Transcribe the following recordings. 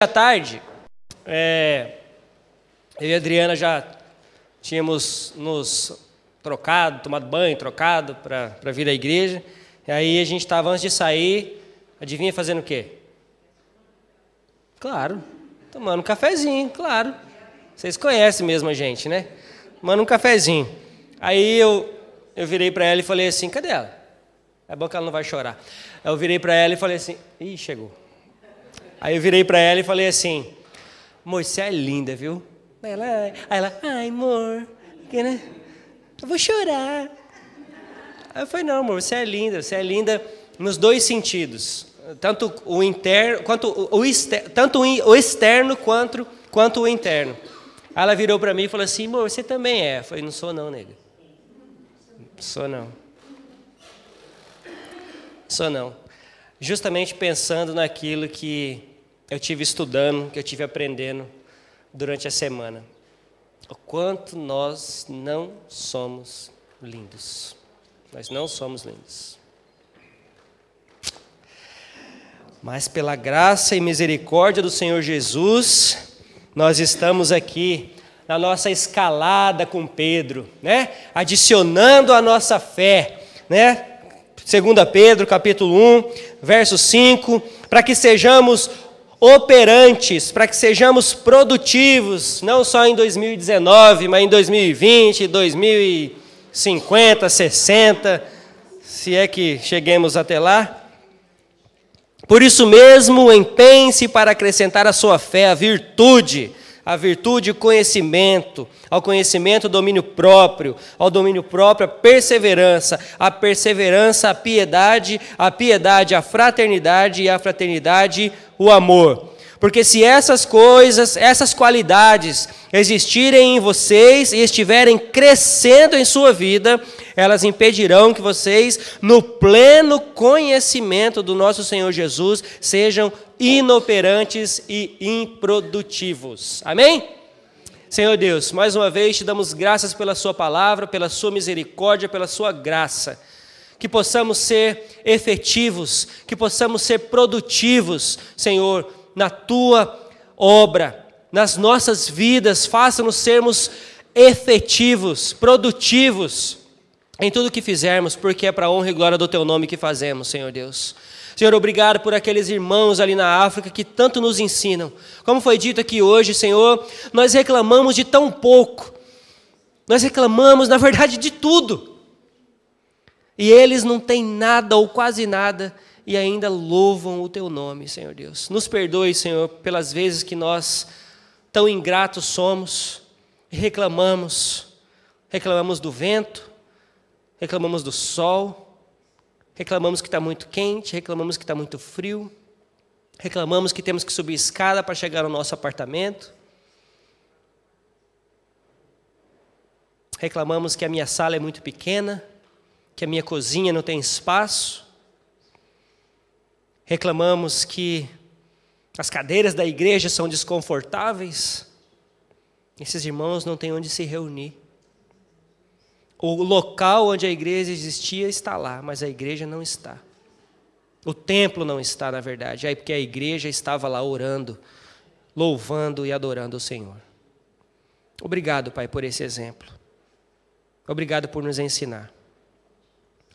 À tarde, eu e a Adriana já tínhamos nos trocado, tomado banho, trocado para vir à igreja. E aí a gente estava, antes de sair, adivinha fazendo o quê? Claro, tomando um cafezinho, claro. Vocês conhecem mesmo a gente, né? Tomando um cafezinho. Aí eu virei para ela e falei assim, cadê ela? É bom que ela não vai chorar. Eu virei para ela e falei assim, ih, chegou. Aí eu virei para ela e falei assim, amor, você é linda, viu? Aí ela, ai, amor, que, né? Eu vou chorar. Aí eu falei, não, amor, você é linda nos dois sentidos. Tanto o interno, quanto o externo, tanto o externo quanto o interno. Aí ela virou para mim e falou assim, amor, você também é. Eu falei, não sou não, nega. Sou não. Justamente pensando naquilo que eu tive estudando, que eu tive aprendendo durante a semana. O quanto nós não somos lindos. Nós não somos lindos. Mas pela graça e misericórdia do Senhor Jesus, nós estamos aqui na nossa escalada com Pedro, né? Adicionando a nossa fé, né? 2 Pedro, capítulo 1, verso 5, para que sejamos operantes, para que sejamos produtivos, não só em 2019, mas em 2020, 2050, 60, se é que cheguemos até lá. Por isso mesmo, empenhe-se para acrescentar à sua fé a virtude, o conhecimento, ao conhecimento, o domínio próprio, ao domínio próprio, a perseverança, a piedade, a fraternidade e a fraternidade, o amor. Porque se essas coisas, essas qualidades existirem em vocês e estiverem crescendo em sua vida, elas impedirão que vocês, no pleno conhecimento do nosso Senhor Jesus, sejam inoperantes e improdutivos. Amém? Senhor Deus, mais uma vez te damos graças pela sua palavra, pela sua misericórdia, pela sua graça. Que possamos ser efetivos, que possamos ser produtivos, Senhor, na tua obra, nas nossas vidas. Faça-nos sermos efetivos, produtivos em tudo que fizermos, porque é para a honra e glória do teu nome que fazemos, Senhor Deus. Senhor, obrigado por aqueles irmãos ali na África que tanto nos ensinam. Como foi dito aqui hoje, Senhor, nós reclamamos de tão pouco. Nós reclamamos, na verdade, de tudo. E eles não têm nada ou quase nada e ainda louvam o teu nome, Senhor Deus. Nos perdoe, Senhor, pelas vezes que nós tão ingratos somos e reclamamos do vento, reclamamos do sol, reclamamos que está muito quente, reclamamos que está muito frio, reclamamos que temos que subir escada para chegar no nosso apartamento, reclamamos que a minha sala é muito pequena, que a minha cozinha não tem espaço, reclamamos que as cadeiras da igreja são desconfortáveis. Esses irmãos não têm onde se reunir. O local onde a igreja existia está lá, mas a igreja não está. O templo não está, na verdade, aí porque a igreja estava lá orando, louvando e adorando o Senhor. Obrigado, Pai, por esse exemplo. Obrigado por nos ensinar.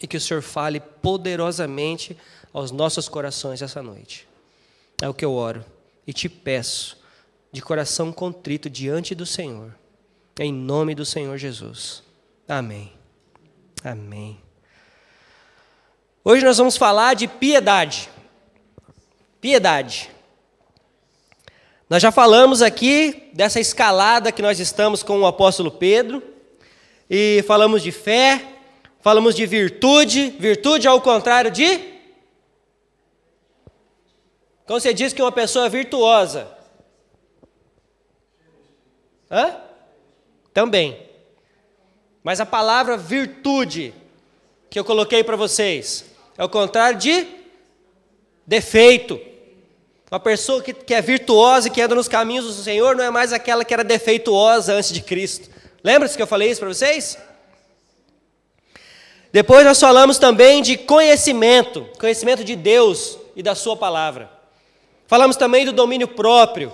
E que o Senhor fale poderosamente aos nossos corações essa noite. É o que eu oro e te peço, de coração contrito diante do Senhor, em nome do Senhor Jesus. Amém. Amém. Hoje nós vamos falar de piedade. Piedade. Nós já falamos aqui dessa escalada que nós estamos com o apóstolo Pedro, e falamos de fé, falamos de virtude. Virtude ao contrário de? Como você diz que uma pessoa é virtuosa? Também. Mas a palavra virtude, que eu coloquei para vocês, é o contrário de defeito. Uma pessoa que é virtuosa e que anda nos caminhos do Senhor não é mais aquela que era defeituosa antes de Cristo. Lembra-se que eu falei isso para vocês? Depois nós falamos também de conhecimento de Deus e da sua palavra. Falamos também do domínio próprio,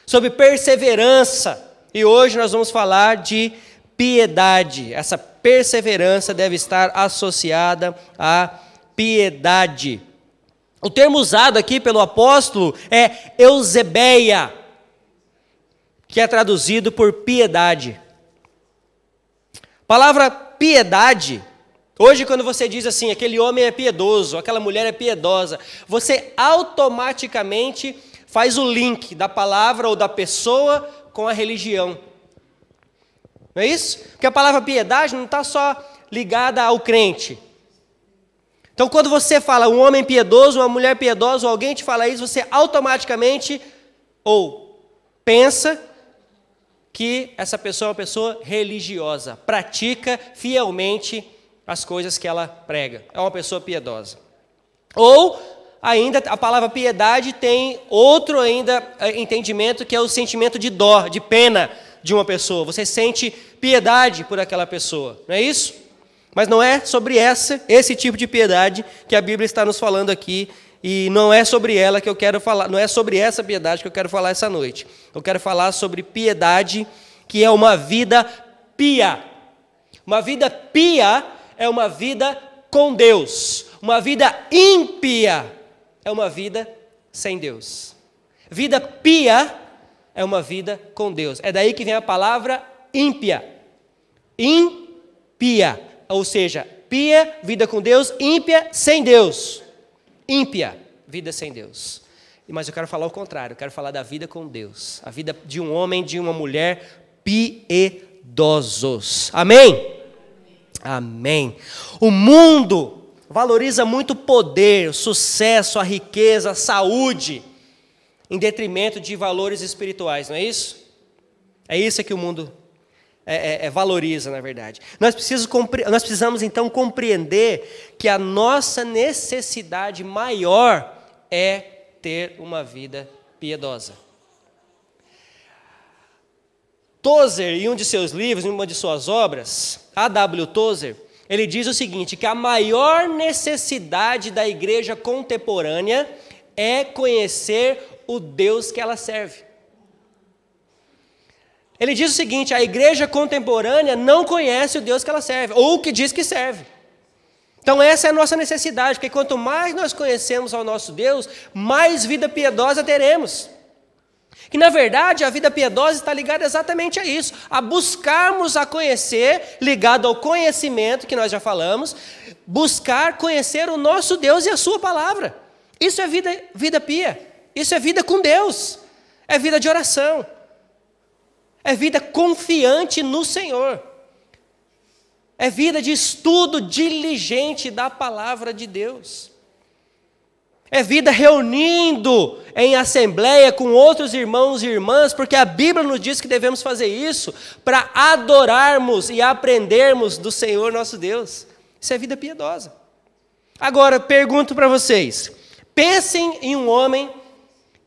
sobre perseverança. E hoje nós vamos falar de piedade. Essa perseverança deve estar associada à piedade. O termo usado aqui pelo apóstolo é eusebeia, que é traduzido por piedade. A palavra piedade, hoje quando você diz assim, aquele homem é piedoso, aquela mulher é piedosa, você automaticamente faz o link da palavra ou da pessoa com a religião. Não é isso? Porque a palavra piedade não está só ligada ao crente. Então, quando você fala um homem piedoso, uma mulher piedosa, ou alguém te fala isso, você automaticamente ou pensa que essa pessoa é uma pessoa religiosa, pratica fielmente as coisas que ela prega. É uma pessoa piedosa. Ou ainda a palavra piedade tem outro ainda entendimento, que é o sentimento de dó, de pena de uma pessoa. Você sente piedade por aquela pessoa, não é isso? Mas não é sobre esse tipo de piedade que a Bíblia está nos falando aqui, e não é sobre ela que eu quero falar, não é sobre essa piedade que eu quero falar essa noite. Eu quero falar sobre piedade, que é uma vida pia. Uma vida pia é uma vida com Deus. Uma vida ímpia é uma vida sem Deus. Vida pia é uma vida com Deus. É daí que vem a palavra ímpia. Impia, ou seja, pia, vida com Deus, ímpia, sem Deus. Ímpia, vida sem Deus. Mas eu quero falar o contrário, eu quero falar da vida com Deus. A vida de um homem, de uma mulher piedosos. Amém? Amém. O mundo valoriza muito o poder, o sucesso, a riqueza, a saúde, em detrimento de valores espirituais, não é isso? É isso que o mundo valoriza, na verdade. Nós precisamos, então, compreender que a nossa necessidade maior é ter uma vida piedosa. Tozer, em um de seus livros, em uma de suas obras, A.W. Tozer, ele diz o seguinte, que a maior necessidade da igreja contemporânea é conhecer o Deus que ela serve. Ele diz o seguinte, a igreja contemporânea não conhece o Deus que ela serve, ou o que diz que serve. Então essa é a nossa necessidade, porque quanto mais nós conhecemos ao nosso Deus, mais vida piedosa teremos. Que na verdade a vida piedosa está ligada exatamente a isso, a buscarmos a conhecer, ligado ao conhecimento que nós já falamos, buscar conhecer o nosso Deus e a sua palavra. Isso é vida pia, isso é vida com Deus, é vida de oração, é vida confiante no Senhor, é vida de estudo diligente da palavra de Deus. É vida reunindo em assembleia com outros irmãos e irmãs, porque a Bíblia nos diz que devemos fazer isso para adorarmos e aprendermos do Senhor nosso Deus. Isso é vida piedosa. Agora, pergunto para vocês, pensem em um homem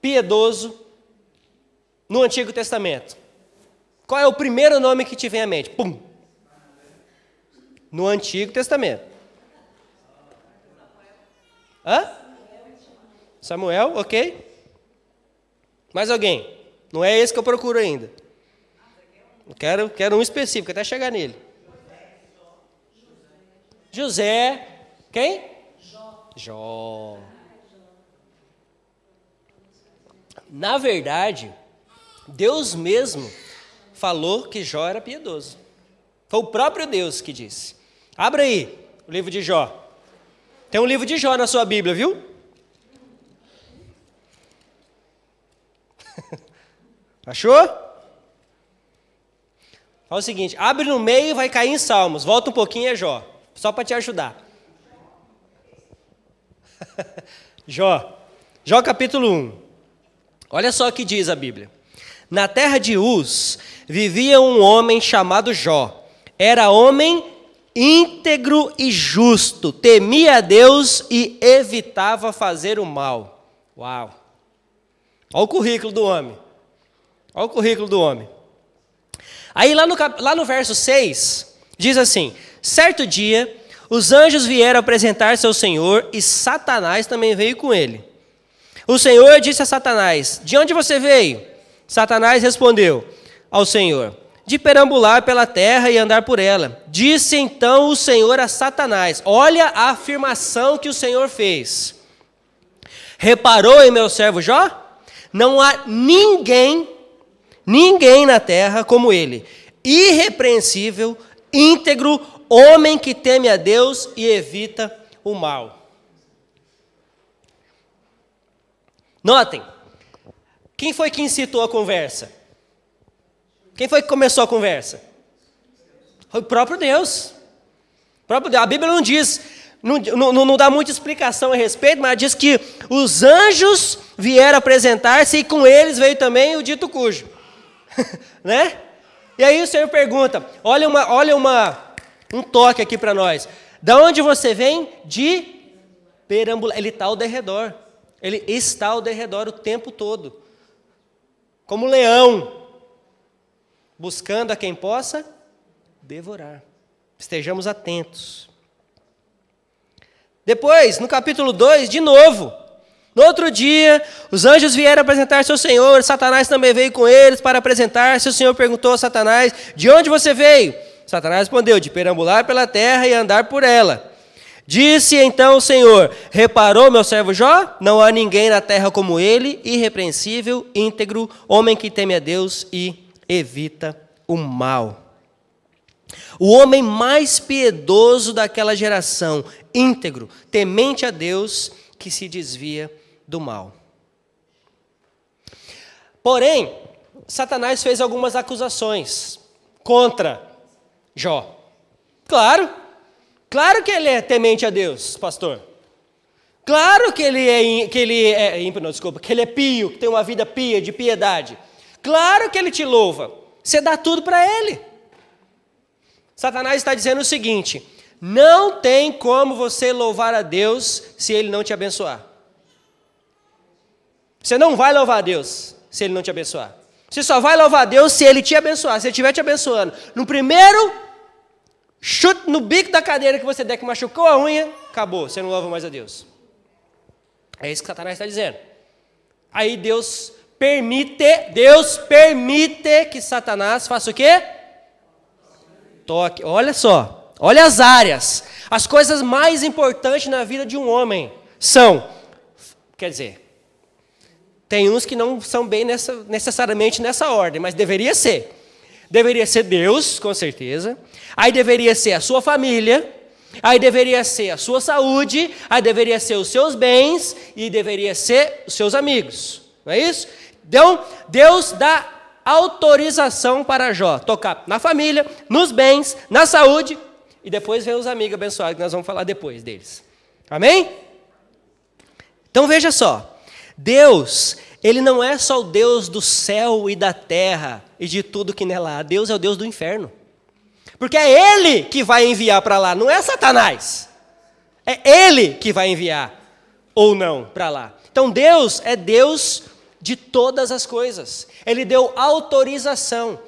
piedoso no Antigo Testamento. Qual é o primeiro nome que te vem à mente? Pum! No Antigo Testamento. Hã? Samuel, ok? Mais alguém? Não é esse que eu procuro ainda. Quero um específico, até chegar nele. José. Quem? Jó. Na verdade, Deus mesmo falou que Jó era piedoso. Foi o próprio Deus que disse. Abra aí o livro de Jó. Tem um livro de Jó na sua Bíblia, viu? Achou? Fala o seguinte, abre no meio e vai cair em Salmos. Volta um pouquinho, é Jó. Só para te ajudar. Jó capítulo 1. Olha só o que diz a Bíblia. Na terra de Uz vivia um homem chamado Jó. Era homem íntegro e justo, temia a Deus e evitava fazer o mal. Uau! Olha o currículo do homem. Olha o currículo do homem. Aí lá no verso 6, diz assim, certo dia, os anjos vieram apresentar-se ao Senhor e Satanás também veio com ele. O Senhor disse a Satanás: de onde você veio? Satanás respondeu ao Senhor: de perambular pela terra e andar por ela. Disse então o Senhor a Satanás: olha a afirmação que o Senhor fez. Reparou em meu servo Jó? Não há ninguém na terra como ele, irrepreensível, íntegro, homem que teme a Deus e evita o mal. Notem, quem foi que incitou a conversa? Quem foi que começou a conversa? Foi o próprio Deus. A Bíblia não diz, não dá muita explicação a respeito, mas diz que os anjos vieram apresentar-se e com eles veio também o dito cujo. Né? E aí o Senhor pergunta, olha um toque aqui para nós. Da onde você vem? De perambular. Ele está ao derredor. Ele está ao derredor o tempo todo. Como um leão, buscando a quem possa devorar. Estejamos atentos. Depois, no capítulo 2, de novo. No outro dia, os anjos vieram apresentar-se ao Senhor, Satanás também veio com eles para apresentar-se. O Senhor perguntou a Satanás: de onde você veio? Satanás respondeu: de perambular pela terra e andar por ela. Disse então o Senhor: reparou meu servo Jó? Não há ninguém na terra como ele, irrepreensível, íntegro, homem que teme a Deus e evita o mal. O homem mais piedoso daquela geração, íntegro, temente a Deus, que se desvia do mal. Porém, Satanás fez algumas acusações contra Jó. Claro que ele é temente a Deus, pastor. Claro que ele é pio, que tem uma vida pia, de piedade. Claro que ele te louva. Você dá tudo para ele. Satanás está dizendo o seguinte: não tem como você louvar a Deus se ele não te abençoar. Você não vai louvar a Deus se ele não te abençoar. Você só vai louvar a Deus se ele te abençoar, se ele estiver te abençoando. No primeiro chute no bico da cadeira que você der que machucou a unha, acabou, você não louva mais a Deus. É isso que Satanás está dizendo. Aí Deus permite que Satanás faça o quê? Toque. Olha só, olha as áreas. As coisas mais importantes na vida de um homem são, tem uns que não são bem necessariamente nessa ordem, mas deveria ser. Deveria ser Deus, com certeza. Aí deveria ser a sua família. Aí deveria ser a sua saúde. Aí deveria ser os seus bens. E deveria ser os seus amigos. Não é isso? Então, Deus dá autorização para Jó tocar na família, nos bens, na saúde. E depois vem os amigos abençoados, que nós vamos falar depois deles. Amém? Então veja só. Deus, ele não é só o Deus do céu e da terra e de tudo que nela há. Deus é o Deus do inferno. Porque é Ele que vai enviar para lá, não é Satanás. É Ele que vai enviar ou não para lá. Então Deus é Deus de todas as coisas. Ele deu autorização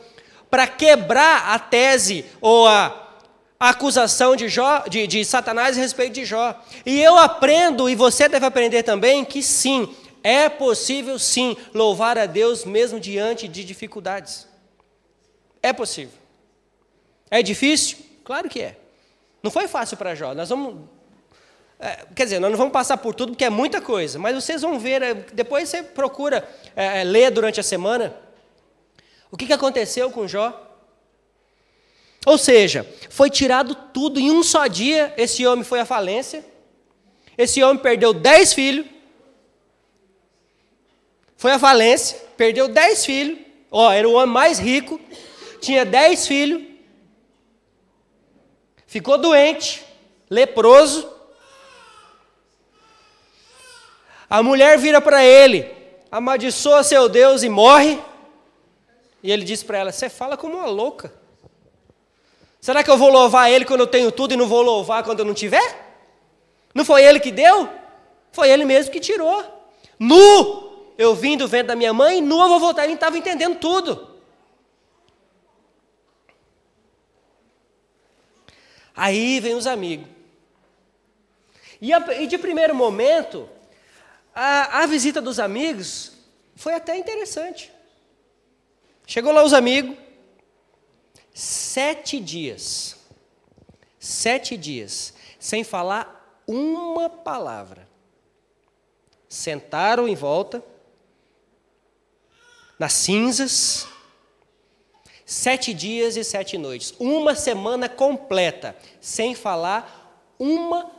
para quebrar a tese ou a acusação de Satanás a respeito de Jó. E eu aprendo, e você deve aprender também, que sim, é possível sim louvar a Deus mesmo diante de dificuldades. É possível. É difícil? Claro que é. Não foi fácil para Jó. Nós não vamos passar por tudo porque é muita coisa, mas vocês vão ver, depois você procura ler durante a semana o que aconteceu com Jó. Ou seja, foi tirado tudo em um só dia. Esse homem foi à falência. Esse homem perdeu 10 filhos. Foi à falência, perdeu 10 filhos. Era o homem mais rico, tinha 10 filhos. Ficou doente, leproso. A mulher vira para ele, amaldiçoa seu Deus e morre. E ele diz para ela: você fala como uma louca. Será que eu vou louvar ele quando eu tenho tudo e não vou louvar quando eu não tiver? Não foi ele que deu? Foi ele mesmo que tirou. Nu eu vim do ventre da minha mãe, nu eu vou voltar. Ele estava entendendo tudo. Aí vem os amigos. E de primeiro momento, A visita dos amigos foi até interessante. Chegou lá os amigos, 7 dias, sem falar uma palavra. Sentaram em volta, nas cinzas, 7 dias e 7 noites, uma semana completa, sem falar uma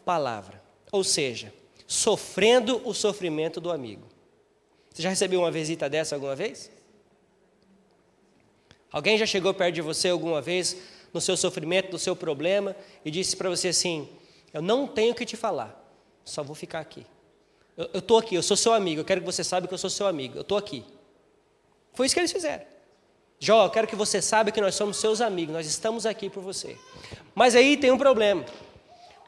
palavra. Ou seja, sofrendo o sofrimento do amigo. Você já recebeu uma visita dessa alguma vez? Alguém já chegou perto de você alguma vez, no seu sofrimento, no seu problema, e disse para você assim: eu não tenho o que te falar, só vou ficar aqui. Eu estou aqui, eu sou seu amigo, eu quero que você saiba que eu sou seu amigo, eu estou aqui. Foi isso que eles fizeram. Jó, eu quero que você saiba que nós somos seus amigos, nós estamos aqui por você. Mas aí tem um problema,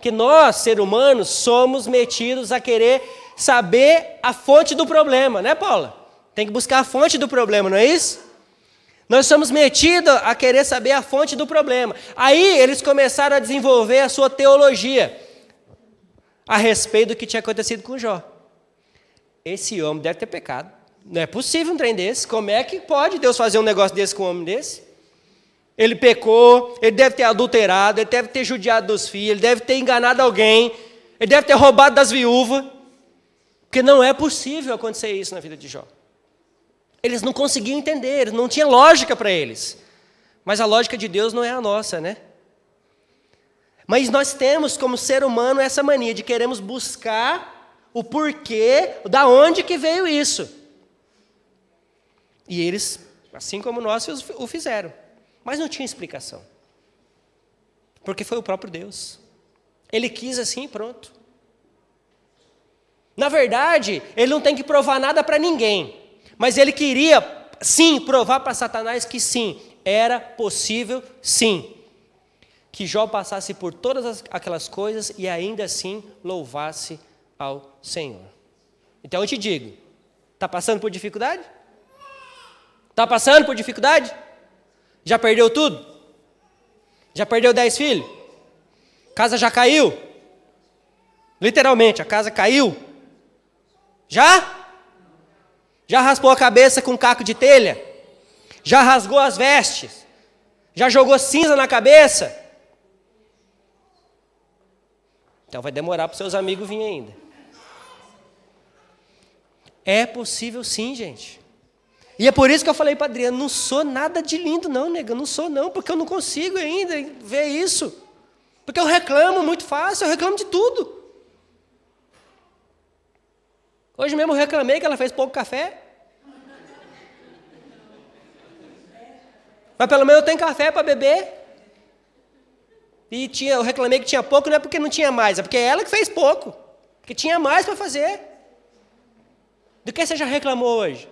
que nós, seres humanos, somos metidos a querer saber a fonte do problema, né, Paula? Tem que buscar a fonte do problema, não é isso? Nós somos metidos a querer saber a fonte do problema. Aí eles começaram a desenvolver a sua teologia a respeito do que tinha acontecido com Jó. Esse homem deve ter pecado. Não é possível um trem desse. Como é que pode Deus fazer um negócio desse com um homem desse? Ele pecou, ele deve ter adulterado, ele deve ter judiado dos filhos, ele deve ter enganado alguém, ele deve ter roubado das viúvas. Porque não é possível acontecer isso na vida de Jó. Eles não conseguiam entender, não tinha lógica para eles. Mas a lógica de Deus não é a nossa, né? Mas nós temos como ser humano essa mania de queremos buscar o porquê, da onde que veio isso. E eles, assim como nós, o fizeram. Mas não tinha explicação. Porque foi o próprio Deus. Ele quis assim e pronto. Na verdade, ele não tem que provar nada para ninguém. Mas ele queria, sim, provar para Satanás que sim, era possível, sim, que Jó passasse por todas aquelas coisas e ainda assim louvasse ao Senhor. Então eu te digo, está passando por dificuldade? Está passando por dificuldade? Já perdeu tudo? Já perdeu 10 filhos? Casa já caiu? Literalmente, a casa caiu? Já? Já raspou a cabeça com um caco de telha? Já rasgou as vestes? Já jogou cinza na cabeça? Então vai demorar para os seus amigos virem ainda. É possível sim, gente. E é por isso que eu falei para Adriano, não sou nada de lindo não, nega, não sou não, porque eu não consigo ainda ver isso. Porque eu reclamo muito fácil, eu reclamo de tudo. Hoje mesmo eu reclamei que ela fez pouco café. Mas pelo menos eu tenho café para beber. E eu reclamei que tinha pouco, não é porque não tinha mais, é porque é ela que fez pouco. Porque tinha mais para fazer. Do que você já reclamou hoje?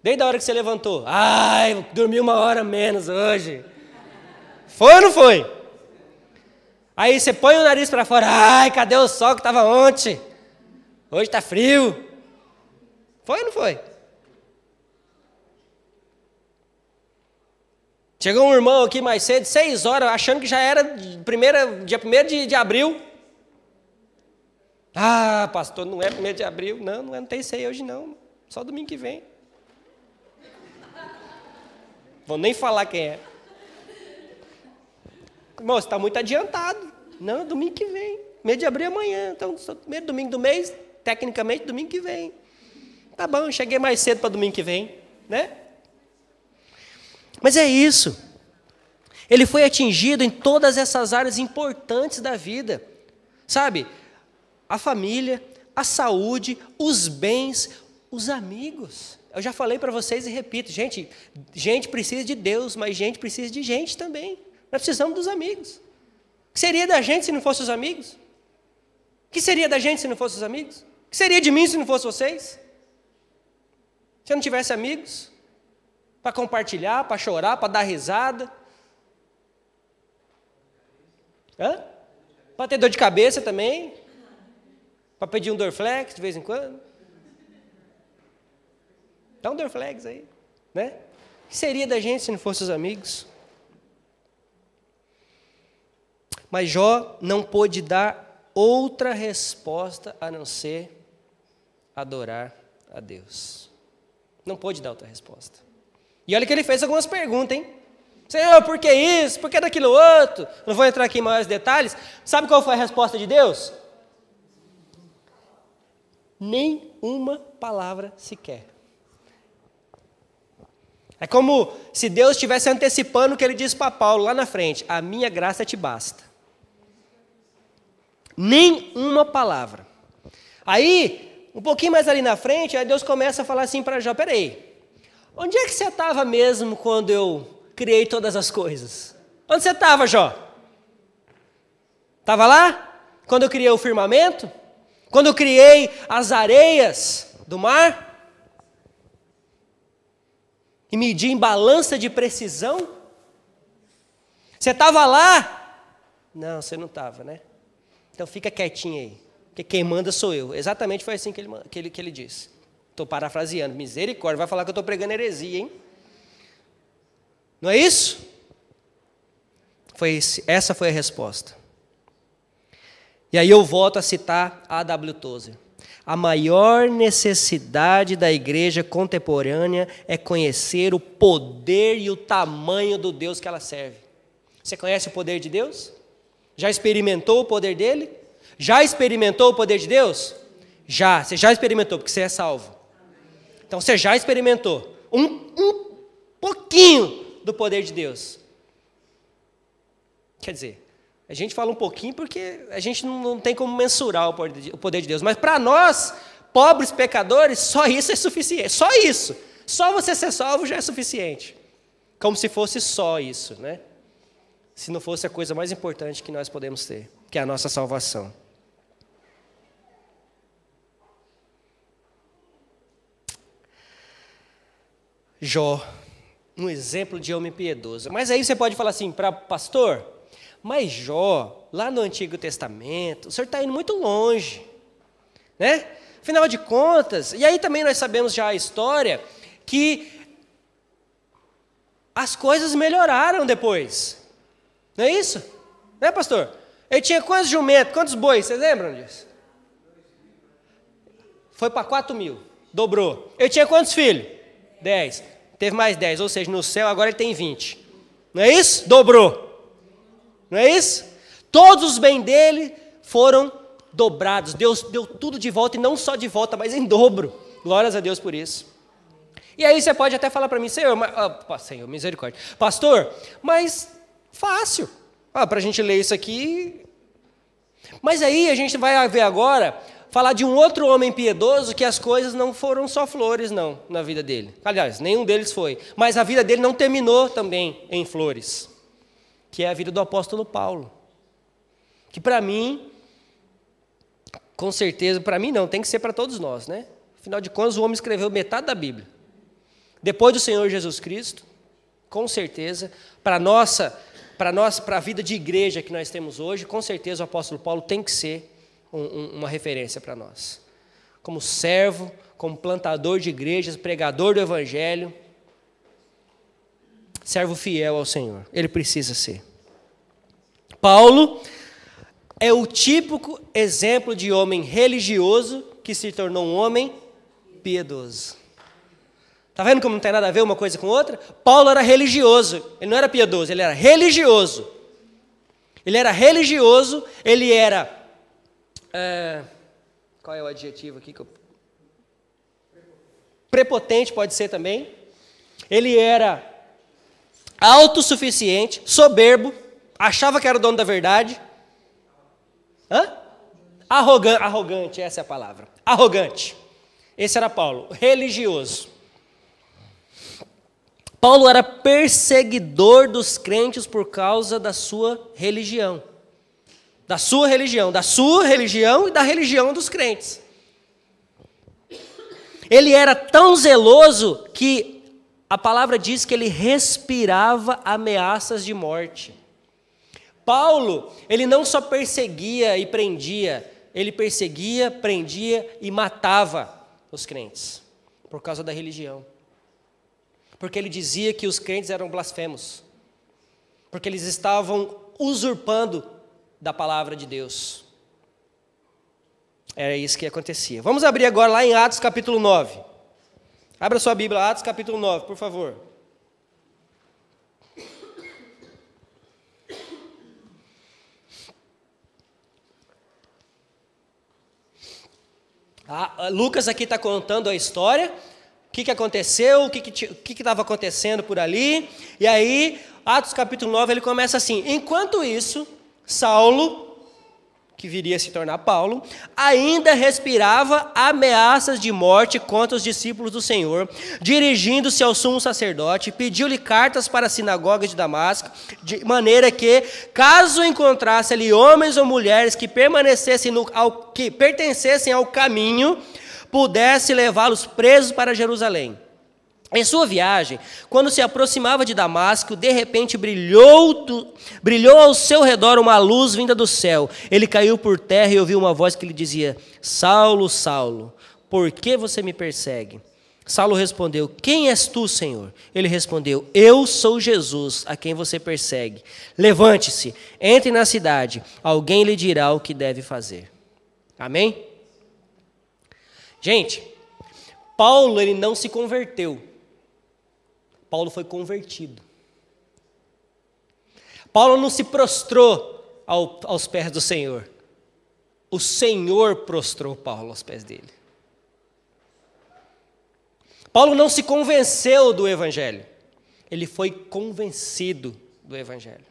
Desde a hora que você levantou. Ai, dormi 1 hora menos hoje. Foi ou não foi? Aí você põe o nariz para fora. Ai, cadê o sol que estava ontem? Hoje está frio. Foi ou não foi? Chegou um irmão aqui mais cedo, 6 horas, achando que já era dia 1º de abril. Ah, pastor, não é 1º de abril. Não tem ceia hoje não. Só domingo que vem. Vou nem falar quem é. Irmão, você está muito adiantado. Não, domingo que vem. 1º de abril é amanhã. Então, primeiro domingo do mês, tecnicamente, domingo que vem. Tá bom, cheguei mais cedo para domingo que vem, né? Mas é isso. Ele foi atingido em todas essas áreas importantes da vida. Sabe? A família, a saúde, os bens, os amigos. Eu já falei para vocês e repito, gente precisa de Deus, mas gente precisa de gente também. Nós precisamos dos amigos. O que seria da gente se não fossem os amigos? O que seria da gente se não fossem os amigos? O que seria de mim se não fossem vocês? Se eu não tivesse amigos? Para compartilhar, para chorar, para dar risada? Para ter dor de cabeça também? Para pedir um Dorflex de vez em quando? Dá um Dorflex aí, né? O que seria da gente se não fossem os amigos? Mas Jó não pôde dar outra resposta a não ser adorar a Deus. Não pôde dar outra resposta. E olha que ele fez algumas perguntas, hein? Senhor, por que isso? Por que daquilo outro? Não vou entrar aqui em maiores detalhes. Sabe qual foi a resposta de Deus? Nem uma palavra sequer. É como se Deus estivesse antecipando o que ele disse para Paulo lá na frente: a minha graça te basta. Nem uma palavra. Aí, um pouquinho mais ali na frente, aí Deus começa a falar assim para Jó: peraí, onde é que você estava mesmo quando eu criei todas as coisas? Onde você estava, Jó? Estava lá? Quando eu criei o firmamento? Quando eu criei as areias do mar? E medi em balança de precisão? Você estava lá? Não, você não estava, né? Então fica quietinho aí, porque quem manda sou eu. Exatamente foi assim que ele disse. Estou parafraseando. Misericórdia, vai falar que eu estou pregando heresia, hein? Não é isso? Essa foi a resposta. E aí eu volto a citar A.W. Tozer. A maior necessidade da igreja contemporânea é conhecer o poder e o tamanho do Deus que ela serve. Você conhece o poder de Deus? Já experimentou o poder dele? Já experimentou o poder de Deus? Já, você já experimentou, porque você é salvo. Então você já experimentou um pouquinho do poder de Deus. Quer dizer, a gente fala um pouquinho porque a gente não tem como mensurar o poder de Deus. Mas para nós, pobres pecadores, só isso é suficiente. Só isso. Só você ser salvo já é suficiente. Como se fosse só isso, né? Se não fosse a coisa mais importante que nós podemos ter, que é a nossa salvação. Jó, um exemplo de homem piedoso. Mas aí você pode falar assim, para pastor, mas Jó, lá no Antigo Testamento, o senhor está indo muito longe, né? Afinal de contas, e aí também nós sabemos já a história, que as coisas melhoraram depois. Não é isso? Né, pastor? Ele tinha quantos jumentos, quantos bois, vocês lembram disso? Foi para 4.000, dobrou. Ele tinha quantos filhos? 10. Teve mais 10, ou seja, no céu agora ele tem 20. Não é isso? Dobrou. Não é isso? Todos os bens dele foram dobrados. Deus deu tudo de volta, e não só de volta, mas em dobro. Glórias a Deus por isso. E aí você pode até falar para mim, Senhor, misericórdia. Pastor, mas fácil. Para a gente ler isso aqui. Mas aí a gente vai ver agora, falar de um outro homem piedoso, que as coisas não foram só flores, não, na vida dele. Aliás, nenhum deles foi. Mas a vida dele não terminou também em flores. Que é a vida do apóstolo Paulo. Que para mim, com certeza, para mim não, tem que ser para todos nós, né? Afinal de contas, o homem escreveu metade da Bíblia. Depois do Senhor Jesus Cristo, com certeza, para a vida de igreja que nós temos hoje, com certeza o apóstolo Paulo tem que ser uma referência para nós. Como servo, como plantador de igrejas, pregador do evangelho, servo fiel ao Senhor. Ele precisa ser. Paulo é o típico exemplo de homem religioso que se tornou um homem piedoso. Está vendo como não tem nada a ver uma coisa com outra? Paulo era religioso, ele não era piedoso, ele era religioso. Ele era religioso, ele era... qual é o adjetivo aqui? Prepotente pode ser também. Ele era autossuficiente, soberbo, achava que era o dono da verdade. Arrogante, essa é a palavra. Arrogante. Esse era Paulo, religioso. Paulo era perseguidor dos crentes por causa da sua religião. Da sua religião e da religião dos crentes. Ele era tão zeloso que a palavra diz que ele respirava ameaças de morte. Paulo, ele não só perseguia e prendia, ele perseguia, prendia e matava os crentes, por causa da religião. Porque ele dizia que os crentes eram blasfemos, porque eles estavam usurpando da palavra de Deus. Era isso que acontecia. Vamos abrir agora lá em Atos capítulo 9. Abra sua Bíblia, Atos capítulo 9, por favor. Lucas aqui está contando a história, o que aconteceu, o que estava acontecendo por ali. E aí, Atos capítulo 9, ele começa assim: enquanto isso, Saulo, que viria a se tornar Paulo, ainda respirava ameaças de morte contra os discípulos do Senhor. Dirigindo-se ao sumo sacerdote, pediu-lhe cartas para a sinagoga de Damasco, de maneira que, caso encontrasse ali homens ou mulheres que pertencessem ao caminho, pudesse levá-los presos para Jerusalém. Em sua viagem, quando se aproximava de Damasco, de repente brilhou ao seu redor uma luz vinda do céu. Ele caiu por terra e ouviu uma voz que lhe dizia: Saulo, Saulo, por que você me persegue? Saulo respondeu: quem és tu, Senhor? Ele respondeu: eu sou Jesus, a quem você persegue. Levante-se, entre na cidade, alguém lhe dirá o que deve fazer. Amém? Gente, Paulo, ele não se converteu. Paulo foi convertido. Paulo não se prostrou aos pés do Senhor. O Senhor prostrou Paulo aos pés dele. Paulo não se convenceu do Evangelho. Ele foi convencido do Evangelho.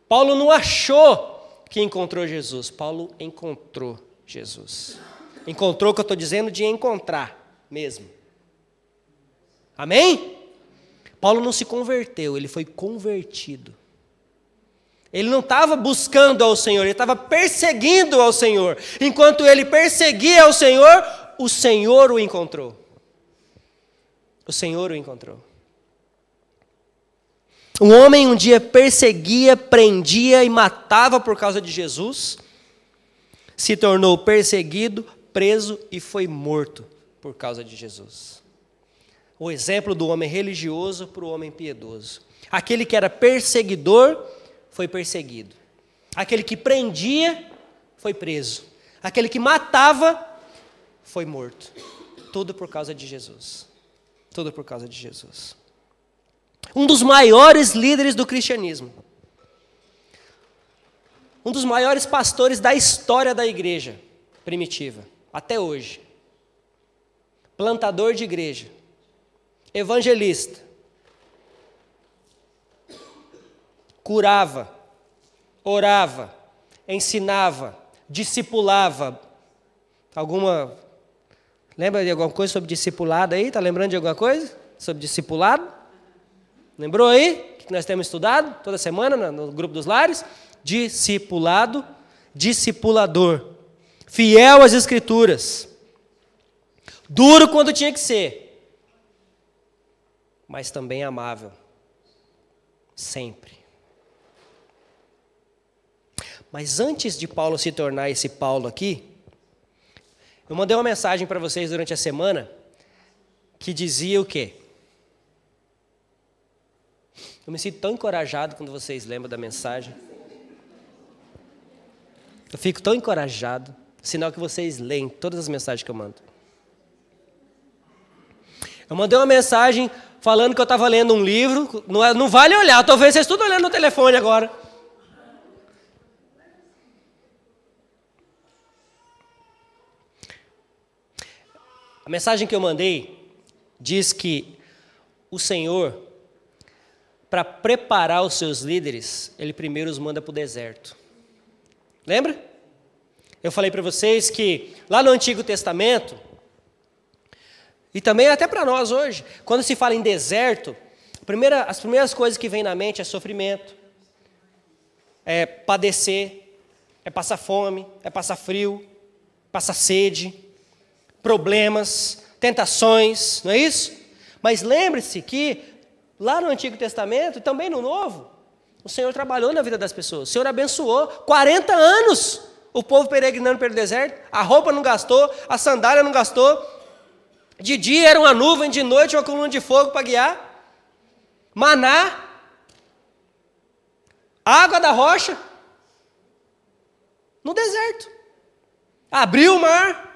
Paulo não achou que encontrou Jesus. Paulo encontrou Jesus. Encontrou o que eu estou dizendo de encontrar mesmo. Amém? Paulo não se converteu, ele foi convertido. Ele não estava buscando ao Senhor, ele estava perseguindo ao Senhor. Enquanto ele perseguia ao Senhor, o Senhor o encontrou. O Senhor o encontrou. Um homem um dia perseguia, prendia e matava por causa de Jesus, se tornou perseguido, preso e foi morto por causa de Jesus. O exemplo do homem religioso para o homem piedoso. Aquele que era perseguidor foi perseguido. Aquele que prendia foi preso. Aquele que matava foi morto. Tudo por causa de Jesus. Tudo por causa de Jesus. Um dos maiores líderes do cristianismo. Um dos maiores pastores da história da igreja primitiva, até hoje. Plantador de igreja. Evangelista, curava, orava, ensinava, discipulava. Lembra de alguma coisa sobre discipulado aí? Está lembrando de alguma coisa sobre discipulado? Lembrou aí? O que nós temos estudado toda semana no grupo dos lares? Discipulado, discipulador, fiel às Escrituras, duro quando tinha que ser, mas também amável, sempre. Mas antes de Paulo se tornar esse Paulo aqui, eu mandei uma mensagem para vocês durante a semana, que dizia o quê? Eu me sinto tão encorajado quando vocês lembram da mensagem. Eu fico tão encorajado, sinal que vocês leem todas as mensagens que eu mando. Eu mandei uma mensagem falando que eu estava lendo um livro, não vale olhar, talvez vocês estão olhando no telefone agora. A mensagem que eu mandei diz que o Senhor, para preparar os seus líderes, Ele primeiro os manda para o deserto. Lembra? Eu falei para vocês que lá no Antigo Testamento, e também até para nós hoje, quando se fala em deserto, as primeiras coisas que vêm na mente é sofrimento, é padecer, é passar fome, é passar frio, passar sede, problemas, tentações, não é isso? Mas lembre-se que lá no Antigo Testamento e também no Novo, o Senhor trabalhou na vida das pessoas, o Senhor abençoou, 40 anos o povo peregrinando pelo deserto, a roupa não gastou, a sandália não gastou, de dia era uma nuvem, de noite uma coluna de fogo para guiar, maná, água da rocha, no deserto. abriu o mar.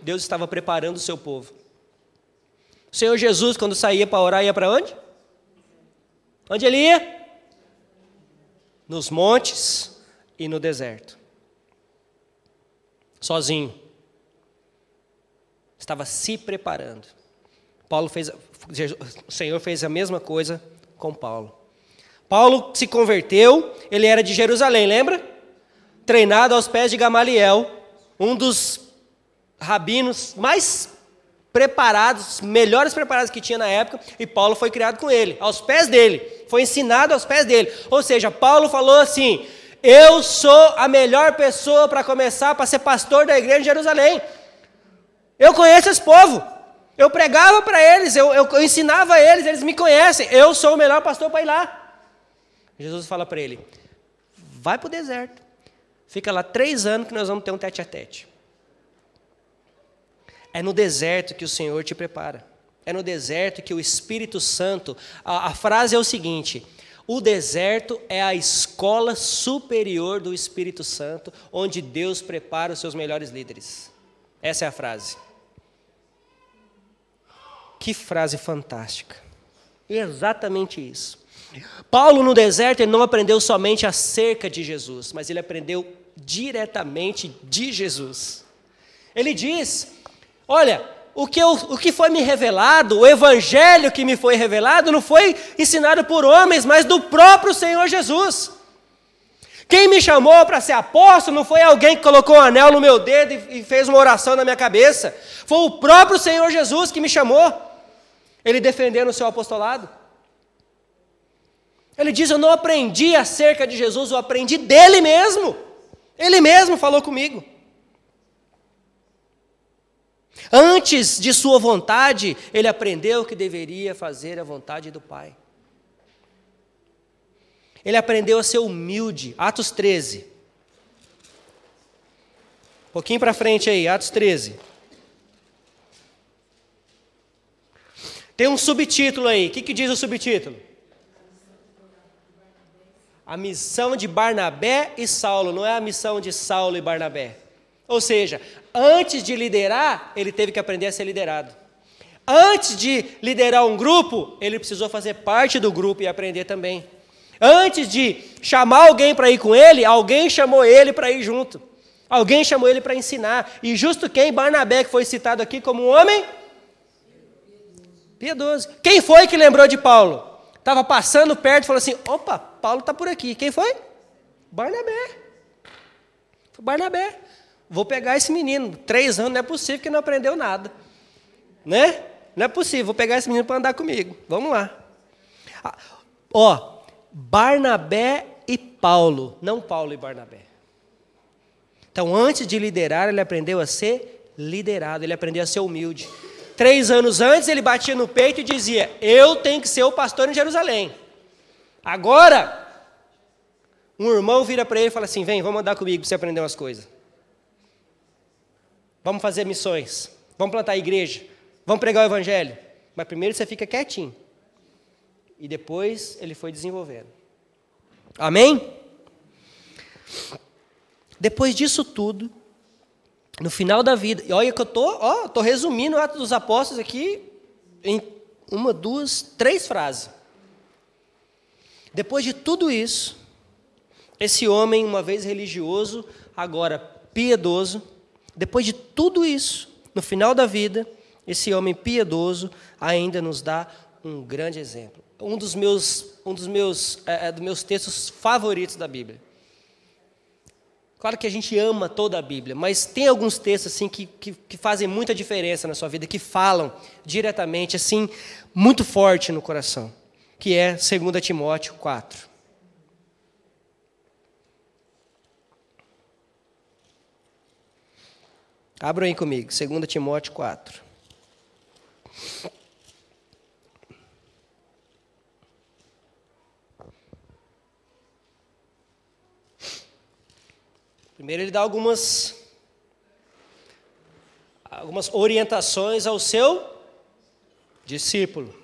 Deus estava preparando o seu povo. O Senhor Jesus, quando saía para orar, ia para onde? Onde ele ia? Nos montes e no deserto. Sozinho. Estava se preparando. O Senhor fez a mesma coisa com Paulo. Paulo se converteu, ele era de Jerusalém, lembra? Treinado aos pés de Gamaliel, um dos rabinos mais preparados, melhores preparados que tinha na época, e Paulo foi criado com ele, aos pés dele, foi ensinado aos pés dele. Ou seja, Paulo falou assim: eu sou a melhor pessoa para começar, para ser pastor da igreja de Jerusalém. Eu conheço esse povo, eu pregava para eles, eu ensinava a eles, eles me conhecem, eu sou o melhor pastor para ir lá. Jesus fala para ele: vai para o deserto, fica lá 3 anos que nós vamos ter um tete-a-tete. É no deserto que o Senhor te prepara. É no deserto que o Espírito Santo... A frase é o seguinte: o deserto é a escola superior do Espírito Santo, onde Deus prepara os seus melhores líderes. Essa é a frase. Que frase fantástica. Exatamente isso. Paulo, no deserto, ele não aprendeu somente acerca de Jesus, mas ele aprendeu diretamente de Jesus. Ele diz... olha, o que foi me revelado, o evangelho que me foi revelado, não foi ensinado por homens, mas do próprio Senhor Jesus. Quem me chamou para ser apóstolo não foi alguém que colocou um anel no meu dedo e fez uma oração na minha cabeça. Foi o próprio Senhor Jesus que me chamou. Ele defendendo o seu apostolado. Ele diz: eu não aprendi acerca de Jesus, eu aprendi dele mesmo. Ele mesmo falou comigo. Antes de sua vontade, ele aprendeu que deveria fazer a vontade do Pai. Ele aprendeu a ser humilde. Atos 13. Um pouquinho para frente aí, Atos 13. Tem um subtítulo aí. O que diz o subtítulo? A missão de Barnabé e Saulo, não é a missão de Saulo e Barnabé. Ou seja, antes de liderar, ele teve que aprender a ser liderado. Antes de liderar um grupo, ele precisou fazer parte do grupo e aprender também. Antes de chamar alguém para ir com ele, alguém chamou ele para ir junto. Alguém chamou ele para ensinar. E justo quem? Barnabé, que foi citado aqui como um homem piedoso. Quem foi que lembrou de Paulo? Estava passando perto e falou assim: opa, Paulo está por aqui. Quem foi? Barnabé. Foi Barnabé. Vou pegar esse menino, 3 anos, não é possível que não aprendeu nada. Né? Não é possível, vou pegar esse menino para andar comigo. Vamos lá. Barnabé e Paulo, não Paulo e Barnabé. Então, antes de liderar, ele aprendeu a ser liderado, ele aprendeu a ser humilde. 3 anos antes, ele batia no peito e dizia: eu tenho que ser o pastor em Jerusalém. Agora, um irmão vira para ele e fala assim: vem, vamos andar comigo para você aprender umas coisas. Vamos fazer missões, vamos plantar a igreja, vamos pregar o evangelho. Mas primeiro você fica quietinho. E depois ele foi desenvolvendo. Amém? Depois disso tudo, no final da vida, e olha que eu estou resumindo o Atos dos Apóstolos aqui em 1, 2, 3 frases. Depois de tudo isso, esse homem, uma vez religioso, agora piedoso, depois de tudo isso, no final da vida, esse homem piedoso ainda nos dá um grande exemplo. Um dos meus textos favoritos da Bíblia. Claro que a gente ama toda a Bíblia, mas tem alguns textos assim que fazem muita diferença na sua vida, que falam diretamente, assim, muito forte no coração, que é 2 Timóteo 4. Abra aí comigo, 2 Timóteo 4. Primeiro ele dá algumas orientações ao seu discípulo,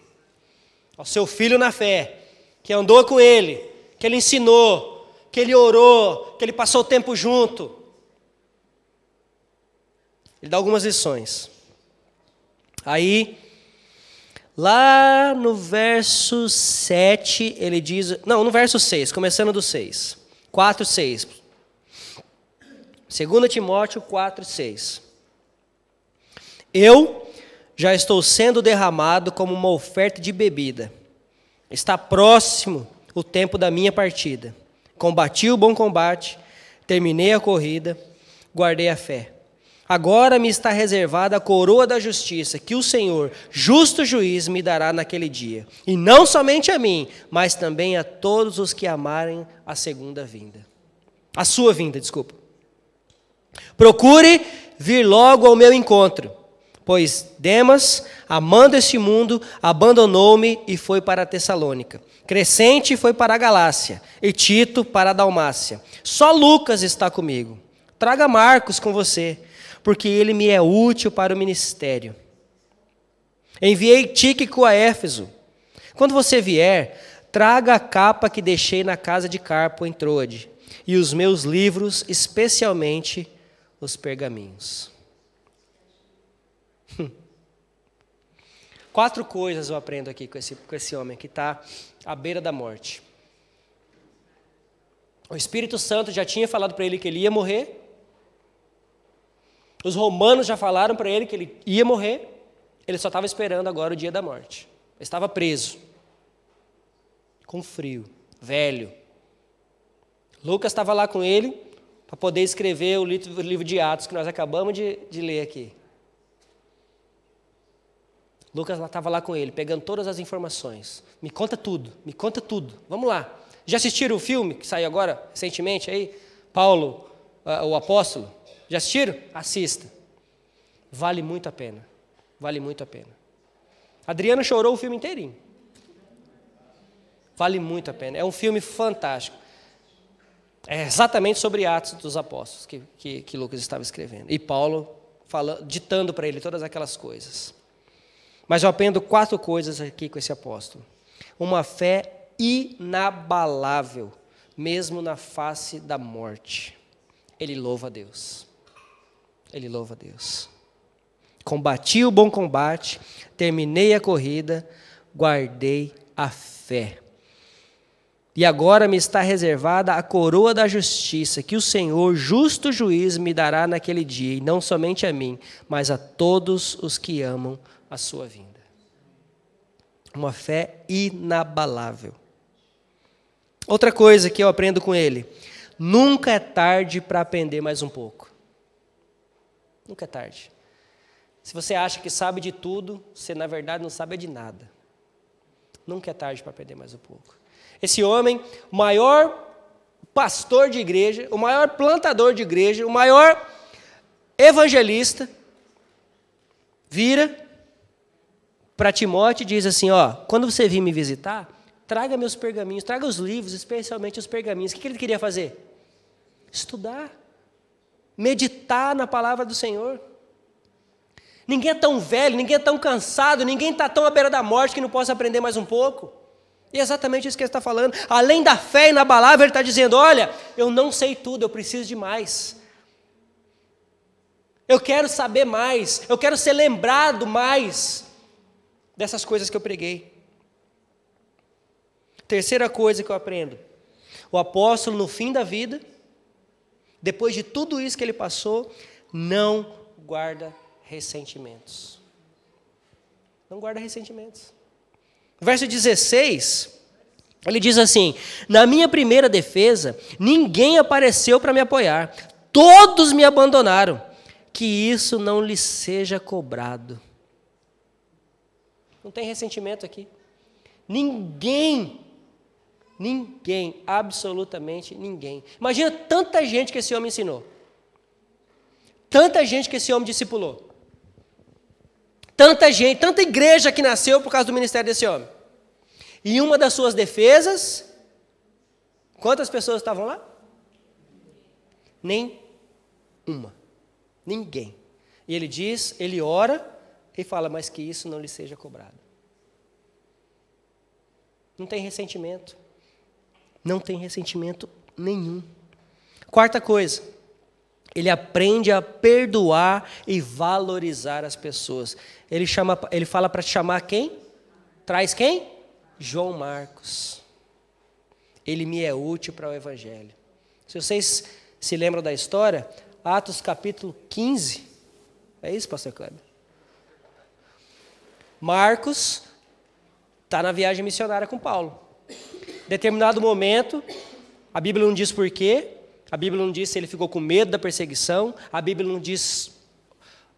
ao seu filho na fé, que andou com ele, que ele ensinou, que ele orou, que ele passou o tempo junto. Ele dá algumas lições. Aí, lá no verso 7, ele diz... Não, no verso 6, começando do 6. 4, 6. 2 Timóteo 4, 6. Eu já estou sendo derramado como uma oferta de bebida. Está próximo o tempo da minha partida. Combati o bom combate, terminei a corrida, guardei a fé. Agora me está reservada a coroa da justiça, que o Senhor, justo juiz, me dará naquele dia. E não somente a mim, mas também a todos os que amarem a segunda vinda. A sua vinda, desculpa. Procure vir logo ao meu encontro, pois Demas, amando este mundo, abandonou-me e foi para a Tessalônica. Crescente foi para a Galácia, e Tito para a Dalmácia. Só Lucas está comigo. Traga Marcos com você, porque ele me é útil para o ministério. Enviei Tíquico a Éfeso. Quando você vier, traga a capa que deixei na casa de Carpo em Troade, e os meus livros, especialmente os pergaminhos. 4 coisas eu aprendo aqui com esse homem que está à beira da morte. O Espírito Santo já tinha falado para ele que ele ia morrer. Os romanos já falaram para ele que ele ia morrer. Ele só estava esperando agora o dia da morte. Ele estava preso, com frio, velho. Lucas estava lá com ele para poder escrever o livro de Atos que nós acabamos de ler aqui. Lucas estava lá com ele, pegando todas as informações. Me conta tudo, vamos lá. Já assistiram o filme que saiu agora, recentemente aí? Paulo, o apóstolo? Já assistiram? Assista. Vale muito a pena. Vale muito a pena. Adriano chorou o filme inteirinho. Vale muito a pena. É um filme fantástico. É exatamente sobre Atos dos Apóstolos que Lucas estava escrevendo. E Paulo ditando para ele todas aquelas coisas. Mas eu aprendo 4 coisas aqui com esse apóstolo. Uma fé inabalável, mesmo na face da morte. Ele louva a Deus. Ele louva a Deus. Combati o bom combate, terminei a corrida, guardei a fé. E agora me está reservada a coroa da justiça, que o Senhor, justo juiz, me dará naquele dia, e não somente a mim, mas a todos os que amam a sua vinda. Uma fé inabalável. Outra coisa que eu aprendo com ele: nunca é tarde para aprender mais um pouco. Nunca é tarde. Se você acha que sabe de tudo, você na verdade não sabe de nada. Nunca é tarde para aprender mais um pouco. Esse homem, o maior pastor de igreja, o maior plantador de igreja, o maior evangelista, vira para Timóteo e diz assim, quando você vir me visitar, traga meus pergaminhos, traga os livros, especialmente os pergaminhos. O que ele queria fazer? Estudar, meditar na palavra do Senhor. Ninguém é tão velho, ninguém é tão cansado, ninguém está tão à beira da morte que não possa aprender mais um pouco. E é exatamente isso que ele está falando. Além da fé inabalável, ele está dizendo, olha, eu não sei tudo, eu preciso de mais. Eu quero saber mais, eu quero ser lembrado mais dessas coisas que eu preguei. Terceira coisa que eu aprendo. O apóstolo, no fim da vida, depois de tudo isso que ele passou, não guarda ressentimentos. Não guarda ressentimentos. Verso 16, ele diz assim, na minha primeira defesa, ninguém apareceu para me apoiar. Todos me abandonaram. Que isso não lhes seja cobrado. Não tem ressentimento aqui. Ninguém, absolutamente ninguém. Imagina tanta gente que esse homem ensinou. Tanta gente que esse homem discipulou. Tanta gente, tanta igreja que nasceu por causa do ministério desse homem. E uma das suas defesas, quantas pessoas estavam lá? Nem uma. Ninguém. E ele diz, ele ora e fala, mas que isso não lhe seja cobrado. Não tem ressentimento. Não tem ressentimento nenhum. Quarta coisa, ele aprende a perdoar e valorizar as pessoas. Ele fala para chamar quem? Traz quem? João Marcos. Ele me é útil para o Evangelho. Se vocês se lembram da história, Atos capítulo 15. É isso, pastor Kleber? Marcos está na viagem missionária com Paulo. Em determinado momento, a Bíblia não diz porquê, a Bíblia não diz se ele ficou com medo da perseguição, a Bíblia não diz...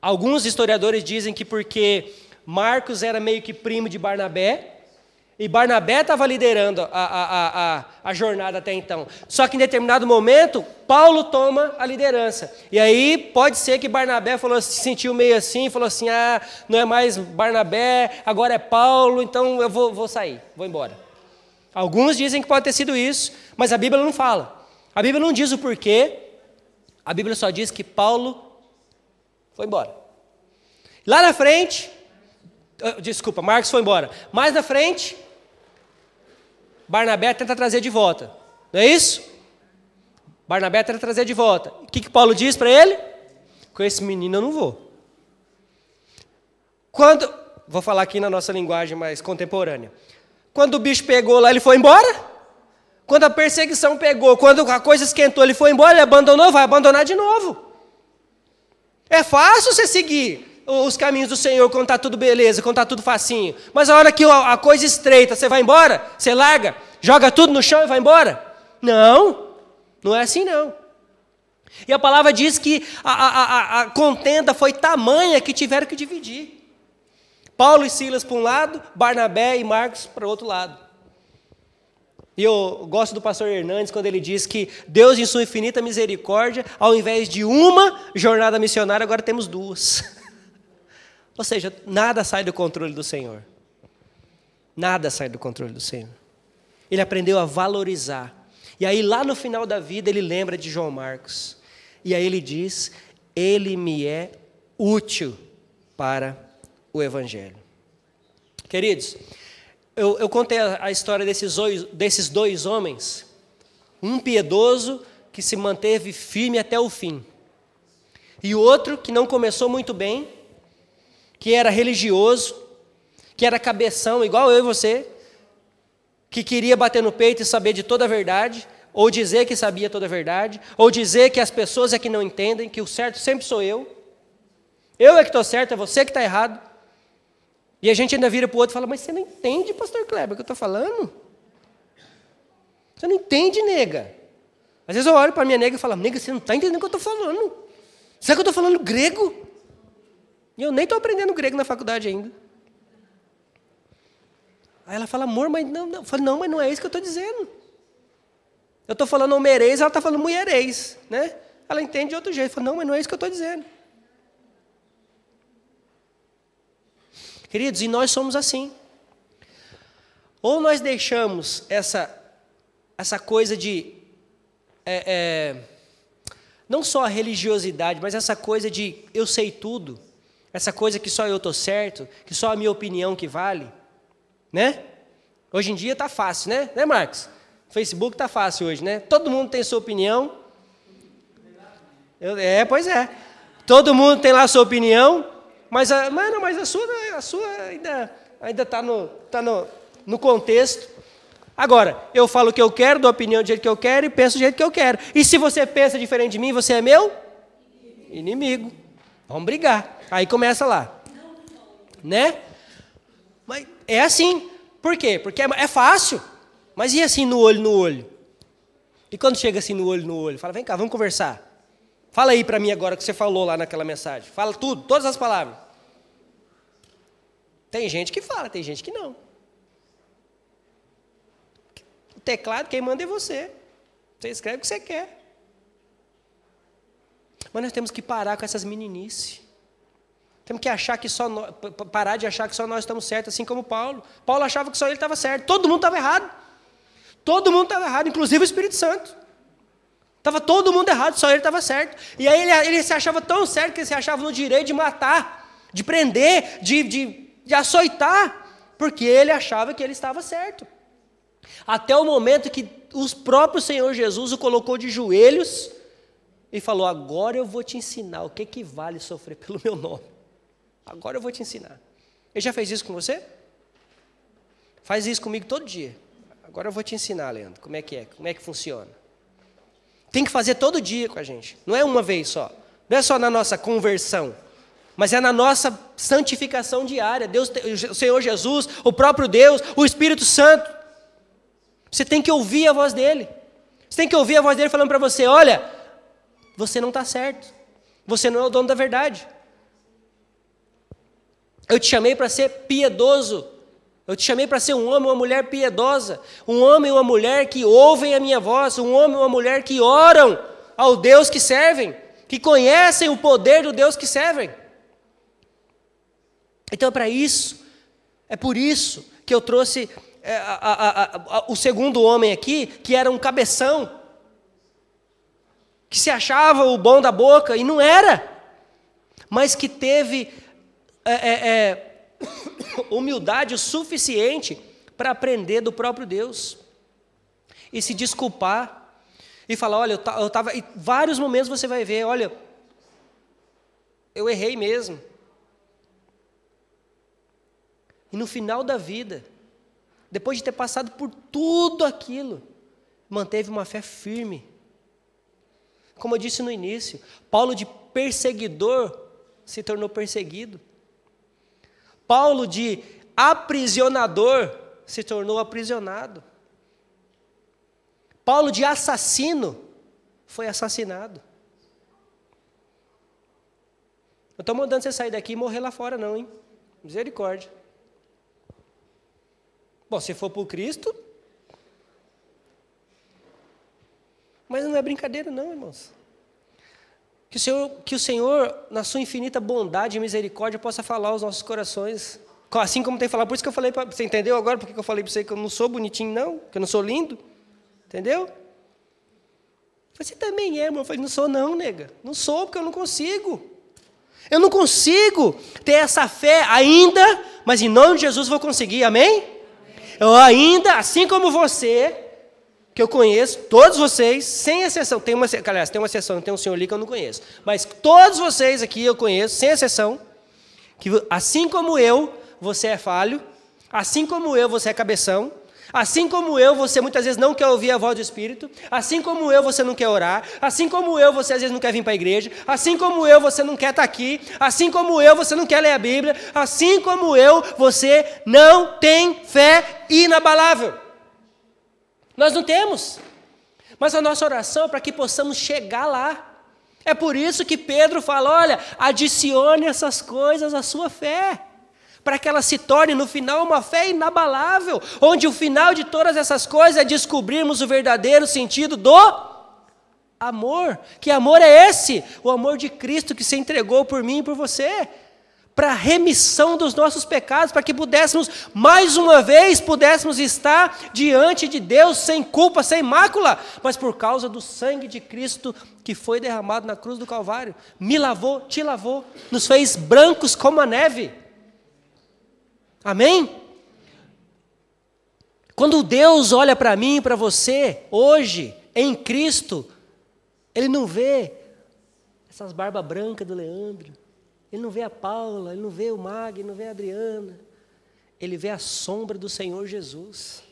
Alguns historiadores dizem que porque Marcos era meio que primo de Barnabé, e Barnabé estava liderando a jornada até então. Só que em determinado momento, Paulo toma a liderança. E aí pode ser que Barnabé se sentiu meio assim, falou assim, não é mais Barnabé, agora é Paulo, então eu vou sair, vou embora. Alguns dizem que pode ter sido isso, mas a Bíblia não fala. A Bíblia não diz o porquê, a Bíblia só diz que Paulo foi embora. Lá na frente, Marcos foi embora. Mais na frente, Barnabé tenta trazer de volta. Não é isso? Barnabé tenta trazer de volta. O que Paulo diz para ele? Com esse menino eu não vou. Vou falar aqui na nossa linguagem mais contemporânea. Quando o bicho pegou lá, ele foi embora. Quando a perseguição pegou, quando a coisa esquentou, ele foi embora, ele abandonou, vai abandonar de novo. É fácil você seguir os caminhos do Senhor quando está tudo beleza, quando está tudo facinho. Mas a hora que a coisa estreita, você vai embora? Você larga? Joga tudo no chão e vai embora? Não, não é assim não. E a palavra diz que a contenda foi tamanha que tiveram que dividir. Paulo e Silas para um lado, Barnabé e Marcos para o outro lado. E eu gosto do pastor Hernandes quando ele diz que Deus, em sua infinita misericórdia, ao invés de uma jornada missionária, agora temos duas. Ou seja, nada sai do controle do Senhor. Nada sai do controle do Senhor. Ele aprendeu a valorizar. E aí, lá no final da vida, ele lembra de João Marcos. E aí ele diz, ele me é útil para o Evangelho. Queridos, eu contei a história desses dois homens. Um piedoso que se manteve firme até o fim. E outro que não começou muito bem, que era religioso, que era cabeção, igual eu e você, que queria bater no peito e saber de toda a verdade, ou dizer que sabia toda a verdade, ou dizer que as pessoas é que não entendem, que o certo sempre sou eu é que estou certo, é você que está errado. E a gente ainda vira para o outro e fala, mas você não entende, pastor Kleber, o que eu estou falando? Você não entende, nega. Às vezes eu olho para a minha nega e falo, nega, você não está entendendo o que eu estou falando. Será que eu estou falando grego? E eu nem estou aprendendo grego na faculdade ainda. Aí ela fala, amor, mas não. Eu falo, não, mas não é isso que eu estou dizendo. Eu estou falando homerês, ela está falando mulherês, né? Ela entende de outro jeito. Eu falo, não, mas não é isso que eu estou dizendo. Queridos, e nós somos assim. Ou nós deixamos essa coisa de... não só a religiosidade, mas essa coisa de eu sei tudo. Essa coisa que só eu estou certo, que só a minha opinião que vale. Né? Hoje em dia está fácil, né? Né, Marcos? O Facebook está fácil hoje, né? Todo mundo tem sua opinião. Pois é. Todo mundo tem lá a sua opinião, mas a sua ainda está no contexto. Agora, eu falo o que eu quero, dou opinião do jeito que eu quero e penso do jeito que eu quero. E se você pensa diferente de mim, você é meu inimigo. Vamos brigar. Aí começa lá. Né? Mas é assim. Por quê? Porque é fácil. Mas e assim no olho no olho? E quando chega assim no olho? Fala, vem cá, vamos conversar. Fala aí para mim agora o que você falou lá naquela mensagem. Fala tudo, todas as palavras. Tem gente que fala, tem gente que não. O teclado, quem manda é você. Você escreve o que você quer. Mas nós temos que parar com essas meninices. Temos que achar que parar de achar que só nós estamos certos, assim como Paulo. Paulo achava que só ele estava certo. Todo mundo estava errado. Todo mundo estava errado, inclusive o Espírito Santo. Estava todo mundo errado, só ele estava certo. E aí ele se achava tão certo que ele se achava no direito de matar, de prender, de açoitar, porque ele achava que ele estava certo. Até o momento que o próprio Senhor Jesus o colocou de joelhos e falou: agora eu vou te ensinar o que vale sofrer pelo meu nome. Agora eu vou te ensinar. Ele já fez isso com você? Faz isso comigo todo dia. Agora eu vou te ensinar, Leandro, como é que funciona. Tem que fazer todo dia com a gente. Não é uma vez só. Não é só na nossa conversão, mas é na nossa santificação diária. Deus, o Senhor Jesus, o próprio Deus, o Espírito Santo. Você tem que ouvir a voz dele. Você tem que ouvir a voz dele falando para você: olha, você não está certo. Você não é o dono da verdade. Eu te chamei para ser piedoso. Eu te chamei para ser um homem ou uma mulher piedosa. Um homem ou uma mulher que ouvem a minha voz. Um homem ou uma mulher que oram ao Deus que servem. Que conhecem o poder do Deus que servem. Então é para isso. É por isso que eu trouxe o segundo homem aqui, que era um cabeção. Que se achava o bom da boca e não era. Mas que teve humildade o suficiente para aprender do próprio Deus e se desculpar e falar: olha, eu estava, em vários momentos você vai ver, olha, eu errei mesmo. E no final da vida, depois de ter passado por tudo aquilo, manteve uma fé firme. Como eu disse no início, Paulo, de perseguidor, se tornou perseguido. Paulo, de aprisionador, se tornou aprisionado. Paulo, de assassino, foi assassinado. Eu estou mandando você sair daqui e morrer lá fora não, hein? Misericórdia. Bom, se for por Cristo... Mas não é brincadeira não, irmãos. Que o Senhor, na sua infinita bondade e misericórdia, possa falar aos nossos corações. Assim como tem falado. Por isso que eu falei para você. Entendeu agora por que eu falei para você que eu não sou bonitinho, não? Que eu não sou lindo? Entendeu? Você também é, irmão. Eu falei: não sou não, nega. Não sou, porque eu não consigo. Eu não consigo ter essa fé ainda, mas em nome de Jesus vou conseguir, amém? Eu ainda, assim como você... que eu conheço, todos vocês, sem exceção, tem uma exceção, tem um senhor ali que eu não conheço, mas todos vocês aqui eu conheço, sem exceção, que assim como eu, você é falho, assim como eu, você é cabeção, assim como eu, você muitas vezes não quer ouvir a voz do Espírito, assim como eu, você não quer orar, assim como eu, você às vezes não quer vir para a igreja, assim como eu, você não quer estar aqui, assim como eu, você não quer ler a Bíblia, assim como eu, você não tem fé inabalável. Nós não temos, mas a nossa oração é para que possamos chegar lá. É por isso que Pedro fala: olha, adicione essas coisas à sua fé, para que ela se torne no final uma fé inabalável, onde o final de todas essas coisas é descobrirmos o verdadeiro sentido do amor. Que amor é esse? O amor de Cristo que se entregou por mim e por você, para a remissão dos nossos pecados, para que pudéssemos, mais uma vez, estar diante de Deus sem culpa, sem mácula, mas por causa do sangue de Cristo que foi derramado na cruz do Calvário. Me lavou, te lavou, nos fez brancos como a neve. Amém? Quando Deus olha para mim e para você, hoje, em Cristo, Ele não vê essas barbas brancas do Leandro, Ele não vê a Paula, Ele não vê o Mag, Ele não vê a Adriana. Ele vê a sombra do Senhor Jesus.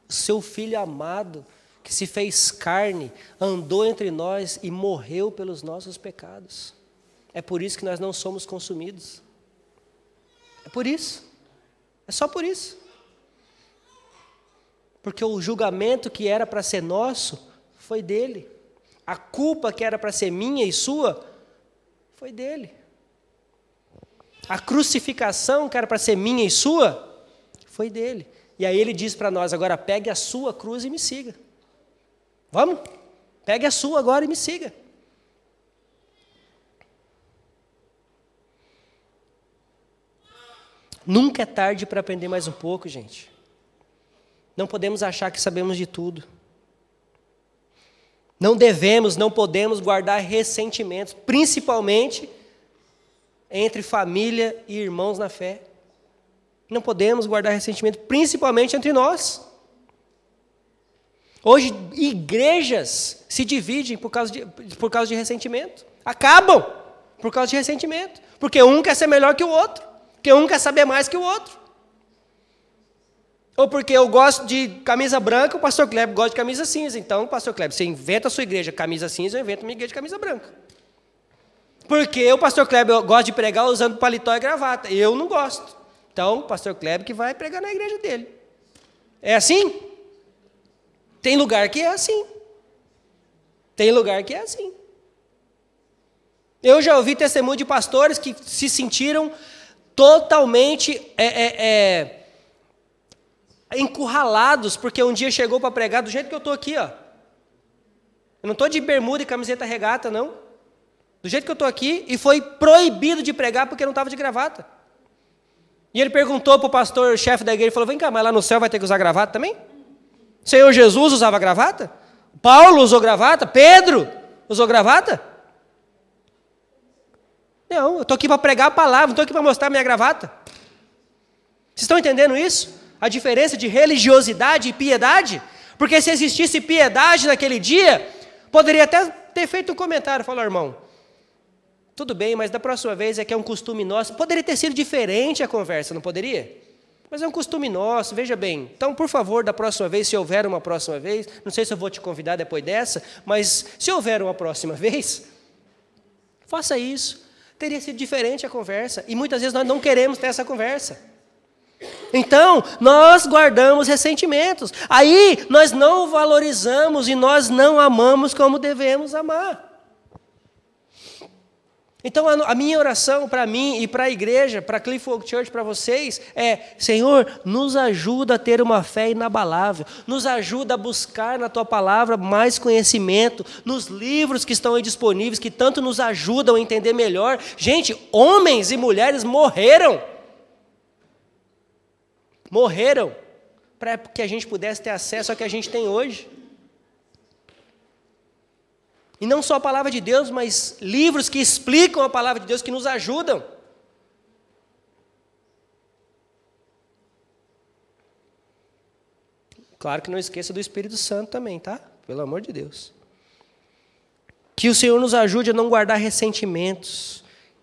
O seu Filho amado, que se fez carne, andou entre nós e morreu pelos nossos pecados. É por isso que nós não somos consumidos. É por isso. É só por isso. Porque o julgamento que era para ser nosso, foi dele. A culpa que era para ser minha e sua, foi dele. A crucificação, que era para ser minha e sua, foi dele. E aí ele diz para nós: agora pegue a sua cruz e me siga. Vamos? Pegue a sua agora e me siga. Nunca é tarde para aprender mais um pouco, gente. Não podemos achar que sabemos de tudo. Não devemos, não podemos guardar ressentimentos, principalmente entre família e irmãos na fé. Não podemos guardar ressentimento, principalmente entre nós. Hoje, igrejas se dividem por causa de ressentimento. Acabam por causa de ressentimento. Porque um quer ser melhor que o outro. Porque um quer saber mais que o outro. Ou porque eu gosto de camisa branca, o pastor Kleber gosta de camisa cinza. Então, pastor Kleber, você inventa a sua igreja camisa cinza, eu invento a minha igreja de camisa branca. Porque o pastor Kleber gosta de pregar usando paletó e gravata. Eu não gosto. Então, o pastor Kleber que vai pregar na igreja dele. É assim? Tem lugar que é assim. Tem lugar que é assim. Eu já ouvi testemunho de pastores que se sentiram totalmente encurralados, porque um dia chegou para pregar do jeito que eu estou aqui, ó. Eu não estou de bermuda e camiseta regata, não. Do jeito que eu estou aqui, e foi proibido de pregar porque não estava de gravata. E ele perguntou para o pastor, chefe da igreja, falou, vem cá, mas lá no céu vai ter que usar gravata também? O Senhor Jesus usava gravata? Paulo usou gravata? Pedro usou gravata? Não, eu estou aqui para pregar a palavra, não estou aqui para mostrar minha gravata. Vocês estão entendendo isso? A diferença de religiosidade e piedade? Porque se existisse piedade naquele dia, poderia até ter feito um comentário, falou, irmão, tudo bem, mas da próxima vez é que é um costume nosso. Poderia ter sido diferente a conversa, não poderia? Mas é um costume nosso, veja bem. Então, por favor, da próxima vez, se houver uma próxima vez, não sei se eu vou te convidar depois dessa, mas se houver uma próxima vez, faça isso. Teria sido diferente a conversa. E muitas vezes nós não queremos ter essa conversa. Então, nós guardamos ressentimentos. Aí, nós não valorizamos e nós não amamos como devemos amar. Então, a minha oração para mim e para a igreja, para a Cliff Church, para vocês, é, Senhor, nos ajuda a ter uma fé inabalável, nos ajuda a buscar na Tua palavra mais conhecimento, nos livros que estão aí disponíveis, que tanto nos ajudam a entender melhor. Gente, homens e mulheres morreram para que a gente pudesse ter acesso ao que a gente tem hoje. E não só a palavra de Deus, mas livros que explicam a palavra de Deus, que nos ajudam. Claro que não esqueça do Espírito Santo também, tá? Pelo amor de Deus. Que o Senhor nos ajude a não guardar ressentimentos.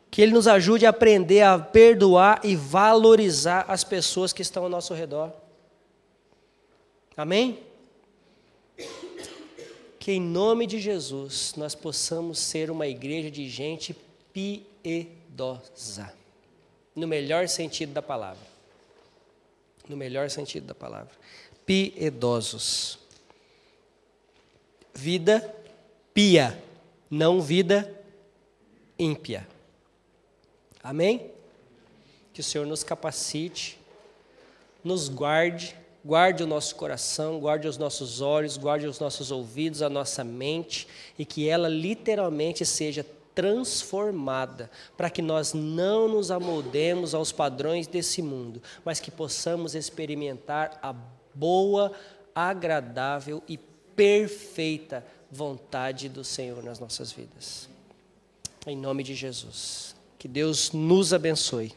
Que Ele nos ajude a aprender a perdoar e valorizar as pessoas que estão ao nosso redor. Amém? Que em nome de Jesus nós possamos ser uma igreja de gente piedosa. No melhor sentido da palavra. No melhor sentido da palavra. Piedosos. Vida pia, não vida ímpia. Amém? Que o Senhor nos capacite, nos guarde o nosso coração, guarde os nossos olhos, guarde os nossos ouvidos, a nossa mente, e que ela literalmente seja transformada, para que nós não nos amoldemos aos padrões desse mundo, mas que possamos experimentar a boa, agradável e perfeita vontade do Senhor nas nossas vidas. Em nome de Jesus. Que Deus nos abençoe.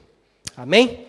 Amém?